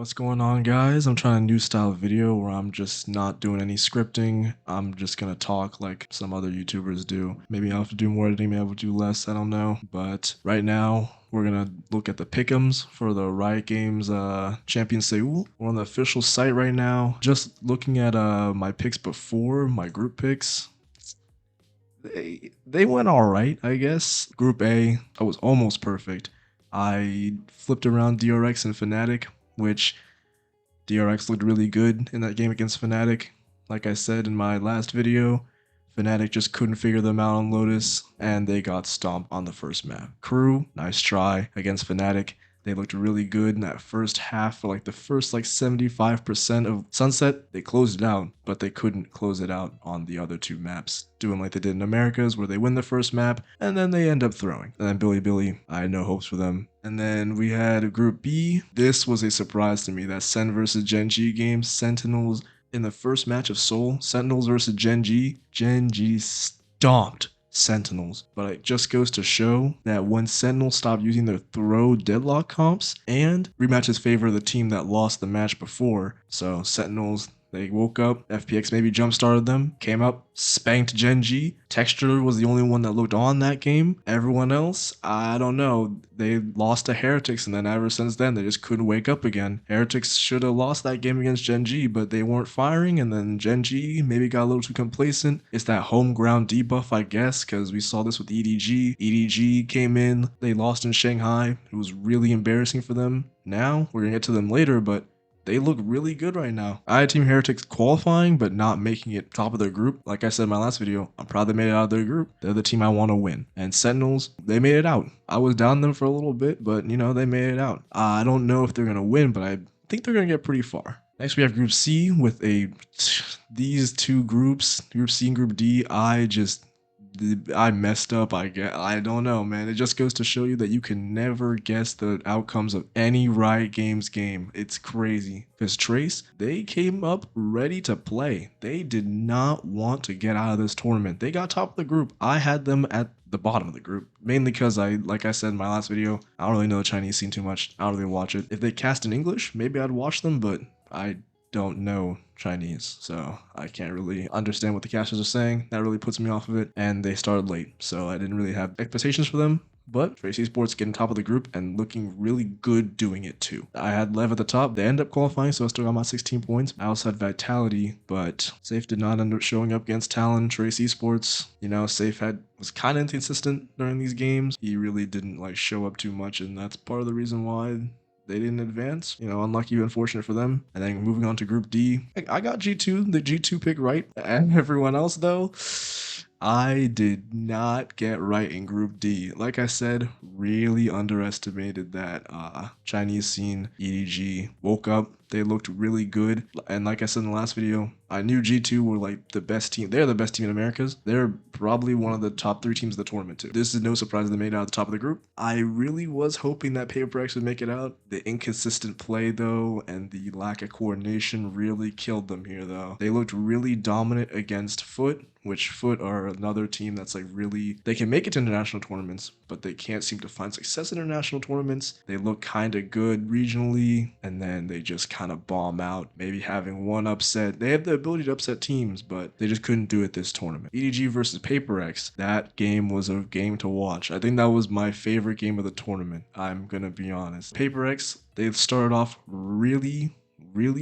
What's going on, guys? I'm trying a new style video where I'm just not doing any scripting. I'm just gonna talk like some other YouTubers do. Maybe I'll have to do more editing, maybe I'll do less, I don't know. But right now, we're gonna look at the pickems for the Riot Games Champion Seoul. We're on the official site right now. Just looking at my picks before, my group picks. They went all right, I guess. Group A, I was almost perfect. I flipped around DRX and Fnatic, which DRX looked really good in that game against Fnatic. Like I said in my last video, Fnatic just couldn't figure them out on Lotus, and they got stomped on the first map. Crew, nice try against Fnatic. They looked really good in that first half for like the first 75% of Sunset. They closed it out, but they couldn't close it out on the other two maps, doing like they did in Americas where they win the first map and then they end up throwing. And then Billy, I had no hopes for them. And then we had Group B. This was a surprise to me, that Sen versus Gen G game. Sentinels in the first match of Seoul. Sentinels versus Gen G. Gen G stomped Sentinels, but it just goes to show that when Sentinels stop using their throw deadlock comps, and rematches favor the team that lost the match before. So Sentinels, they woke up, FPX maybe jump started them, came up, spanked Gen G. Texture was the only one that looked on that game. Everyone else, I don't know. They lost to Heretics, and then ever since then, they just couldn't wake up again. Heretics should have lost that game against Gen G, but they weren't firing, and then Gen G maybe got a little too complacent. It's that home ground debuff, I guess, because we saw this with EDG. EDG came in, they lost in Shanghai. It was really embarrassing for them. Now, we're gonna get to them later, but they look really good right now. I had Team Heretics qualifying, but not making it top of their group. Like I said in my last video, I'm proud they made it out of their group. They're the team I want to win. And Sentinels, they made it out. I was down them for a little bit, but they made it out. I don't know if they're going to win, but I think they're going to get pretty far. Next, we have Group C with these two groups, Group C and Group D. I messed up, I guess. I don't know, man. It just goes to show you that you can never guess the outcomes of any Riot Games game. It's crazy. Because Trace, they came up ready to play. They did not want to get out of this tournament. They got top of the group. I had them at the bottom of the group, mainly because like I said in my last video, I don't really know the Chinese scene too much. I don't really watch it. If they cast in English, maybe I'd watch them, but I don't know Chinese, so I can't really understand what the casters are saying. That really puts me off of it, and they started late, so I didn't really have expectations for them. But Trace Esports getting top of the group and looking really good doing it too. I had Lev at the top. They ended up qualifying, so I still got my 16 points. I also had Vitality, but Safe did not end up showing up against Talon. Trace Esports, Safe was kind of inconsistent during these games. He really didn't show up too much, and that's part of the reason why they didn't advance. Unlucky, unfortunate for them. And then moving on to Group D, I got G2, the G2 pick right. And everyone else, though, I did not get right in Group D. Like I said, really underestimated that Chinese scene. EDG woke up. They looked really good. And like I said in the last video, I knew G2 were the best team. They're the best team in Americas. They're probably one of the top 3 teams of the tournament too. This is no surprise they made it out at the top of the group. I really was hoping that pickems would make it out. The inconsistent play though, and the lack of coordination really killed them here though. They looked really dominant against Foot, which Foot are another team that's really, they can make it to international tournaments, but they can't seem to find success in international tournaments. They look kind of good regionally, and then they just kind of bomb out, maybe having one upset. They have the ability to upset teams, but they just couldn't do it this tournament. EDG versus pickems, that game was a game to watch. I think that was my favorite game of the tournament, I'm gonna be honest. pickems, they started off really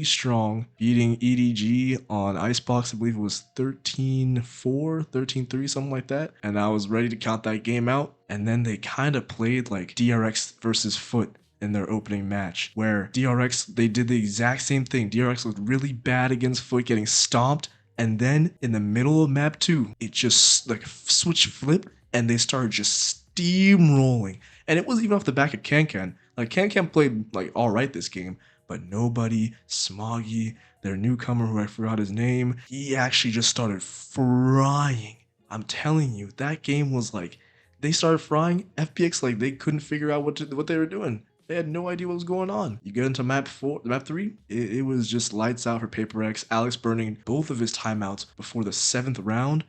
strong, beating EDG on Icebox. I believe it was 13-4, 13-3, something like that. And I was ready to count that game out. And then they kind of played like DRX versus Foot in their opening match, where DRX, they did the exact same thing. DRX looked really bad against Foot, getting stomped. And then in the middle of map 2, it just switch flip, and they started just steamrolling. And it wasn't even off the back of Can. Can played all right this game, but nobody, Smoggy, their newcomer who I forgot his name, he actually just started frying. I'm telling you, that game was they started frying. FPX, they couldn't figure out what they were doing. They had no idea what was going on. You get into map 3, it was just lights out for pickems. Alex burning both of his timeouts before the 7th round.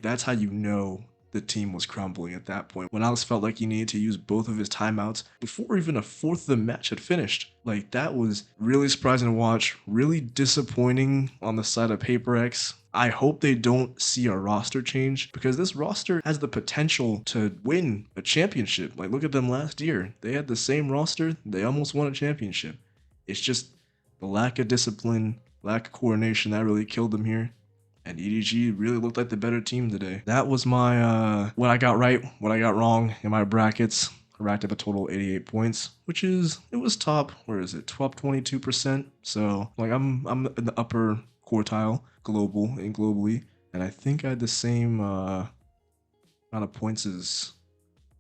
That's how you know the team was crumbling at that point. When Alex felt like he needed to use both of his timeouts before even a fourth of the match had finished. Like, that was really surprising to watch, really disappointing on the side of PaperX. I hope they don't see a roster change because this roster has the potential to win a championship. Like, look at them last year. They had the same roster, they almost won a championship. It's just the lack of discipline, lack of coordination that really killed them here. And EDG really looked like the better team today. That was my what I got right, what I got wrong in my brackets. I racked up a total of 88 points, which is, it was top, where is it, 22%. So like I'm in the upper quartile globally, and I think I had the same amount of points as,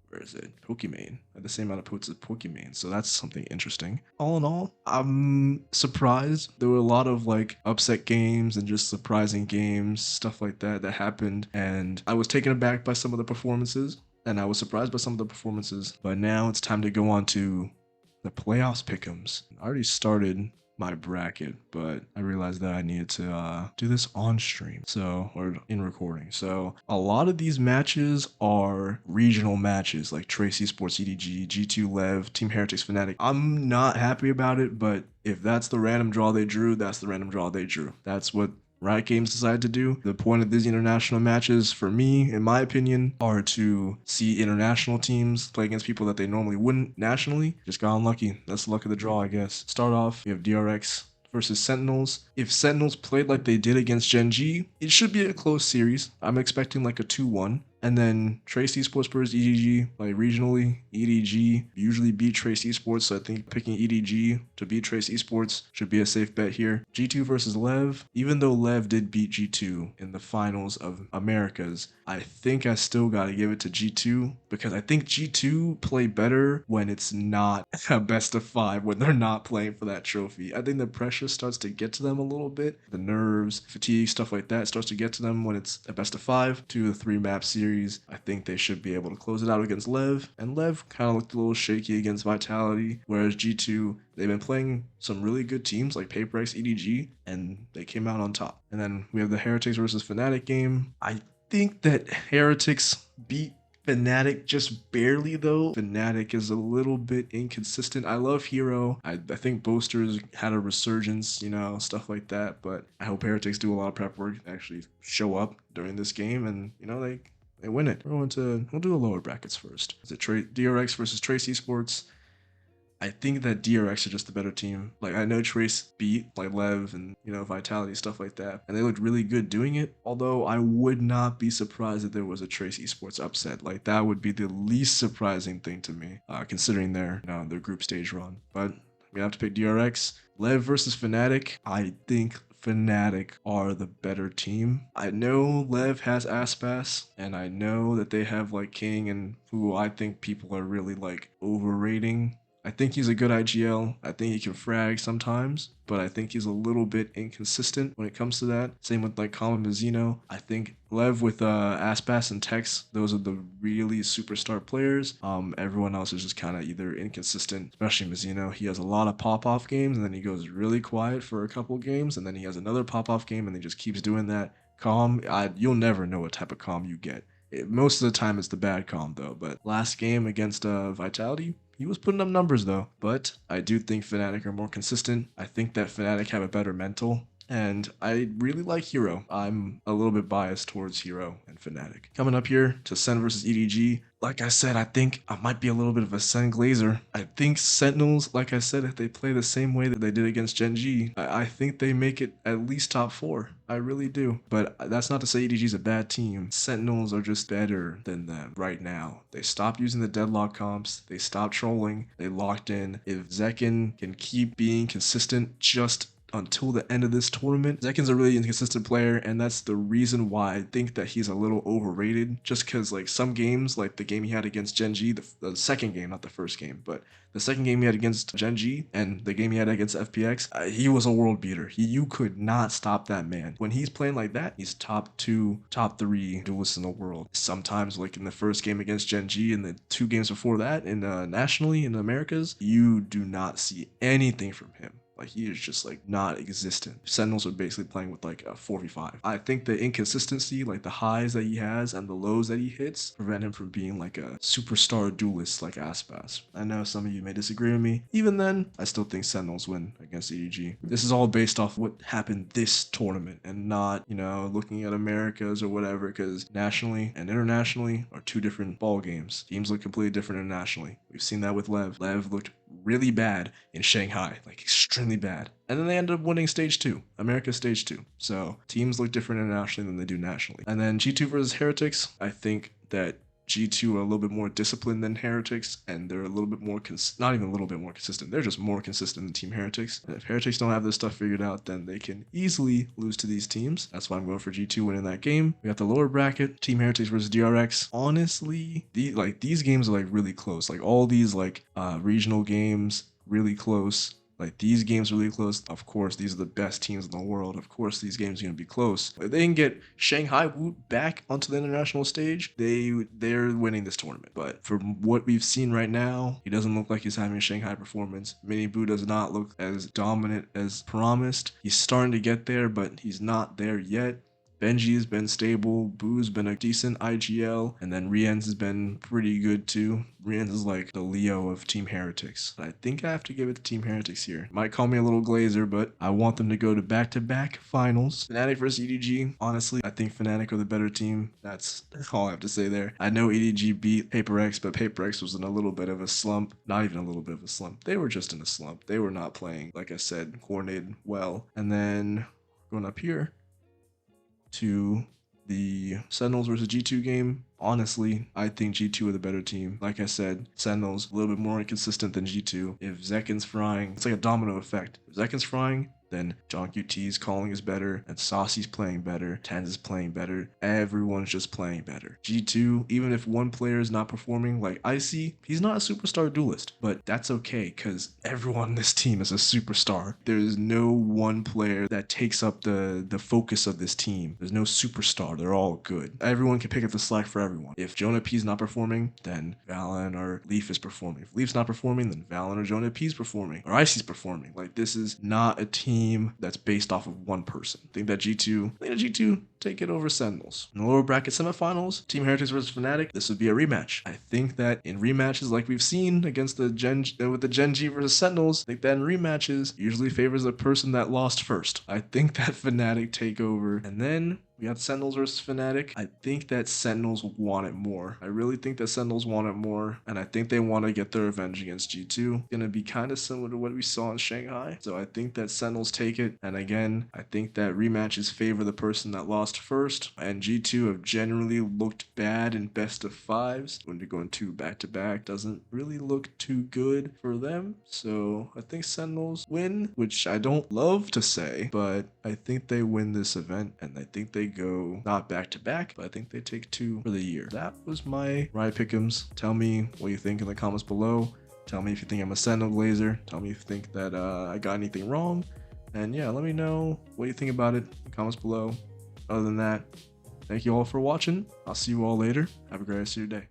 where is it? Pokimane. At the same amount of points as Pokimane. So that's something interesting. All in all, I'm surprised. There were a lot of like upset games and just surprising games, stuff like that happened. And I was taken aback by some of the performances. And I was surprised by some of the performances. But now it's time to go on to the playoffs pick'ems. I already started my bracket, but I realized that I needed to do this on stream, or in recording. So a lot of these matches are regional matches, like Tracy Sports, EDG, G2 Lev, Team Heretics, Fnatic. I'm not happy about it, but if that's the random draw they drew, that's the random draw they drew. That's what Riot Games decided to do. The point of these international matches, for me, in my opinion, are to see international teams play against people that they normally wouldn't nationally. Just got unlucky. That's the luck of the draw, I guess. Start off, we have DRX versus Sentinels. If Sentinels played like they did against Gen G, it should be a close series. I'm expecting like a 2-1. And then Trace Esports versus EDG, like regionally, EDG usually beat Trace Esports, so I think picking EDG to beat Trace Esports should be a safe bet here. G2 versus Lev, even though Lev did beat G2 in the finals of Americas, I think I still gotta give it to G2 because I think G2 play better when it's not a best of 5, when they're not playing for that trophy. I think the pressure starts to get to them a little bit. The nerves, fatigue, stuff like that starts to get to them when it's a best of 5, 2 to 3 map series. I think they should be able to close it out against Lev, and Lev kind of looked a little shaky against Vitality, whereas G2, they've been playing some really good teams like PaperX, EDG, and they came out on top. And then we have the Heretics versus Fnatic game. I think that Heretics beat Fnatic just barely though. Fnatic is a little bit inconsistent. I love Hero. I think Boasters had a resurgence, stuff like that, but I hope Heretics do a lot of prep work, actually show up during this game, and they win it. We'll do the lower brackets first. Is it DRX versus Trace Esports? I think that DRX are just the better team. Like, I know Trace beat like Lev and Vitality, stuff like that, and they looked really good doing it. Although I would not be surprised if there was a Trace Esports upset. Like, that would be the least surprising thing to me, considering their group stage run. But we have to pick DRX. Lev versus Fnatic. I think Fnatic are the better team. I know Lev has Aspas, and I know that they have like King, and who I think people are really like overrating. I think he's a good IGL. I think he can frag sometimes, but I think he's a little bit inconsistent when it comes to that. Same with like Colin Mazzino. I think Lev with Aspas and Tex, those are the really superstar players. Everyone else is just kind of either inconsistent, especially Mazzino. He has a lot of pop-off games, and then he goes really quiet for a couple games, and then he has another pop-off game, and he just keeps doing that. Calm, you'll never know what type of calm you get. Most of the time it's the bad calm though, but last game against Vitality, he was putting up numbers though. But I do think Fnatic are more consistent. I think that Fnatic have a better mental, and I really like Hero. I'm a little bit biased towards Hero and Fnatic. Coming up here to Sen versus EDG. Like I said, I think I might be a little bit of a Sen Glazer. I think Sentinels, like I said, if they play the same way that they did against Gen G, I think they make it at least top 4. I really do. But that's not to say EDG is a bad team. Sentinels are just better than them right now. They stopped using the deadlock comps. They stopped trolling. They locked in. If Zekin can keep being consistent just until the end of this tournament, Zekin's a really inconsistent player, and that's the reason why I think that he's a little overrated, just because like some games, like the game he had against Gen G, the second game, not the first game, but the second game he had against Gen G and the game he had against FPX, he was a world beater. You could not stop that man. When he's playing like that, he's top 2, top 3 duelists in the world. Sometimes like in the first game against Gen G and the 2 games before that in nationally in the Americas, you do not see anything from him. Like he is just like not existent. Sentinels are basically playing with like a 4v5. I think the inconsistency, like the highs that he has and the lows that he hits, prevent him from being like a superstar duelist like Aspas. I know some of you may disagree with me. Even then, I still think Sentinels win against EDG. This is all based off what happened this tournament and not, you know, looking at Americas or whatever, because nationally and internationally are two different ball games. Teams look completely different internationally. We've seen that with Lev. Lev looked really bad in Shanghai, like extremely bad. And then they ended up winning stage 2, America stage 2. So teams look different internationally than they do nationally. And then G2 versus Heretics, I think that G2 are a little bit more disciplined than Heretics, and they're a little bit more, not even a little bit more consistent, they're just more consistent than Team Heretics. And if Heretics don't have this stuff figured out, then they can easily lose to these teams. That's why I'm going for G2 winning that game. We got the lower bracket, Team Heretics versus DRX. Honestly, these games are like really close. Like all these like regional games, really close. Like these games are really close. Of course, these are the best teams in the world. Of course, these games are gonna be close. If they can get Shanghai Woot back onto the international stage, they're winning this tournament. But from what we've seen right now, he doesn't look like he's having a Shanghai performance. Mini Boo does not look as dominant as promised. He's starting to get there, but he's not there yet. Benji's been stable, Boo's been a decent IGL, and then Rien's has been pretty good too. Rien's is like the Leo of Team Heretics. I think I have to give it to Team Heretics here. Might call me a little glazer, but I want them to go to back-to-back finals. Fnatic versus EDG, honestly, I think Fnatic are the better team. That's all I have to say there. I know EDG beat Paper X, but Paper X was in a little bit of a slump. Not even a little bit of a slump. They were just in a slump. They were not playing, like I said, coordinated well. And then going up here to the Sentinels versus G2 game. Honestly, I think G2 are the better team. Like I said, Sentinels a little bit more inconsistent than G2. If Zekken's frying, it's like a domino effect. If Zekken's frying, then John QT's calling is better, and Saucy's playing better, Tens is playing better, everyone's just playing better. G2, even if one player is not performing, like Icy, he's not a superstar duelist, but that's okay, because everyone on this team is a superstar. There's no one player that takes up the focus of this team. There's no superstar, they're all good. Everyone can pick up the slack for everyone. If Jonah P's not performing, then Valen or Leaf is performing. If Leaf's not performing, then Valen or Jonah P's performing, or Icy's performing. Like, this is not a team that's based off of one person. I think that G2 take it over Sentinels. In the lower bracket semifinals, Team Heretics versus Fnatic, this would be a rematch. I think that in rematches like we've seen against the with the Gen G versus Sentinels, I think that in rematches usually favors the person that lost first. I think that Fnatic take over, and then we got Sentinels versus Fnatic. I think that Sentinels want it more. I really think that Sentinels want it more, and I think they want to get their revenge against G2. It's gonna be kind of similar to what we saw in Shanghai. So I think that Sentinels take it, and again, I think that rematches favor the person that lost first, and G2 have generally looked bad in best of fives. When you're going 2 back-to-back, doesn't really look too good for them. So I think Sentinels win, which I don't love to say, but I think they win this event, and I think they go not back-to-back, but I think they take 2 for the year. That was my Riot Pickems. Tell me what you think in the comments below. Tell me if you think I'm a Sentinel Glazer. Tell me if you think that I got anything wrong. And yeah, let me know what you think about it in the comments below. Other than that, thank you all for watching. I'll see you all later. Have a great rest of your day.